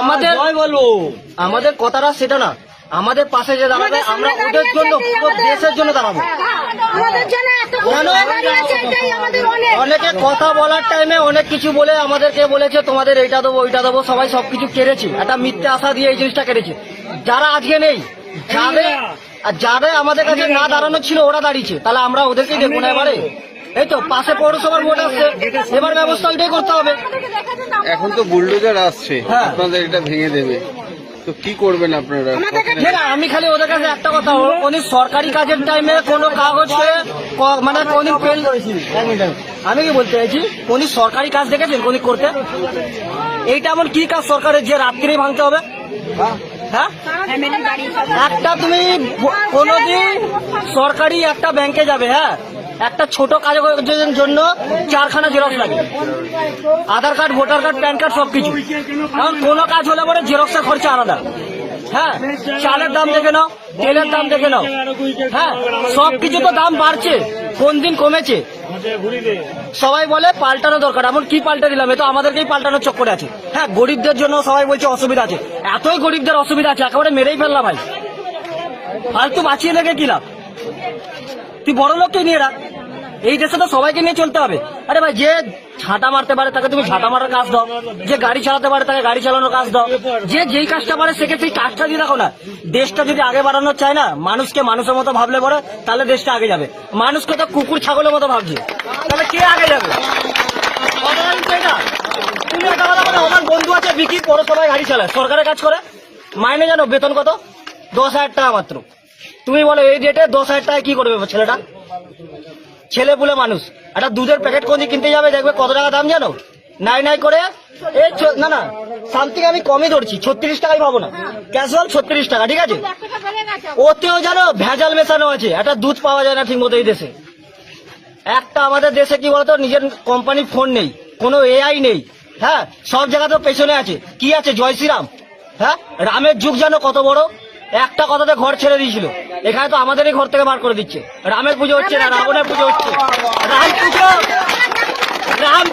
আমাদের বলবো আমাদের কথাটা সেটা না, আমাদের পাশে যে দাঁড়াবে আমরা ওদের জন্য পুরো দেশের জন্য দাঁড়াবো। অনেকে কথা বলার টাইমে অনেক কিছু বলে আমাদেরকে বলেছে তোমাদের এইটা দেবো ওইটা দেবো, সবাই সবকিছু কেড়েছে, একটা মিথ্যে আশা দিয়ে এই জিনিসটা কেড়েছে। যারা আজকে নেই, যাদের আমাদের কাছে না দাঁড়ানো ছিল ওরা দাঁড়িয়েছে, তাহলে আমরা ওদেরকেই দেখবো না এবারে। এই তো পাশে পৌরসভার ভোট আসছে, এবার ব্যবস্থা ওইটাই করতে হবে। এখন তো বুলডোজার আসছে, আপনাদের এটা ভেঙে দেবে, তো কি করবেন আপনারা? আমি খালি ওদের কাছে একটা কথা, উনি সরকারি কাজের টাইমে কোনো কাগজ মানে উনি আমি কি বলতে চাইছি, উনি সরকারি কাজ দেখেছেন উনি করতে? এইটা এমন কি কাজ সরকারের যে রাত্রিরেই ভাঙতে হবে? হ্যাঁ, একটা তুমি কোনোদিন সরকারি একটা ব্যাংকে যাবে, হ্যাঁ, একটা ছোট কাগজের জন্য 4খানা জেরক্স লাগে, Aadhaar card, voter card, PAN card, সবকিছু। কারণ কোনো কাজ হলে পরে জেরক্সের খরচা আলাদা। হ্যাঁ, চালের দাম দেখে নাও, তেলের দাম দেখে নাও, হ্যাঁ, সবকিছু তো দাম বাড়ছে, কোন দিন কমেছে? সবাই বলে পাল্টানো দরকার, এমন কি পাল্টে দিলাম? এ তো আমাদেরকেই পাল্টানোর চক্করে আছে। হ্যাঁ, গরিবদের জন্য সবাই বলছে অসুবিধা আছে, এতই গরিবদের অসুবিধা আছে একেবারে মেরেই ফেললাম ভাই, ফালতু বাঁচিয়ে লেগে কি লাভ? তুই বড় লোককে নিয়ে রাখ, এই দেশে তো সবাইকে নিয়ে চলতে হবে। আরে ভাই, যে ঝাঁটা মারতে পারে তাকে তুমি ঝাঁটা মারার কাজ দাও, যে গাড়ি চালাতে পারে তাকে গাড়ি চালানোর কাজ দাও, যে যেই কাজটা পারে সেকে সেই কাজটা দিয়ে রাখো না। দেশটা যদি আগে বাড়ানো চায় না, মানুষকে মানুষের মতো ভাবলে পরে তাহলে দেশটা আগে যাবে। মানুষকে তো কুকুর ছাগলের মতো ভাবছে, তাহলে কে আগে যাবে? তুমি একটা কথা বলো, আমার বন্ধু আছে বিকি, পৌরসভায় গাড়ি চালায়, সরকারের কাজ করে, মাইনে জানো বেতন কত? 10,000 টাকা মাত্র। তুমি বলো এই ডেটে 10,000 টাকায় কি করবে ছেলেটা? ছেলে বলে মানুষ একটা দুধের প্যাকেট কোন কিনতে যাবে, দেখবে কত টাকা দাম জানো? নাই করে এই না না সামথিং আমি কমই ধরছি, 36 টাকাই পাবো না, ক্যাজুয়াল 36 টাকা, ঠিক আছে? ওতেও জানো ভেজাল মেশানো আছে, একটা দুধ পাওয়া যায় না ঠিক মতো এই দেশে। একটা আমাদের দেশে কি বলতো, নিজের কোম্পানির ফোন নেই, কোনো এআই নেই, হ্যাঁ, সব জায়গাতে পেছনে আছে। কি আছে? জয় শ্রীরাম। হ্যাঁ, রামের যুগ জানো কত বড়? একটা কথাতে ঘর ছেড়ে দিয়েছিল, এখানে তো আমাদেরই ঘর থেকে বার করে দিচ্ছে। রামের পুজো হচ্ছে না, রাবণের পুজো হচ্ছে। রাম পুজো, রাম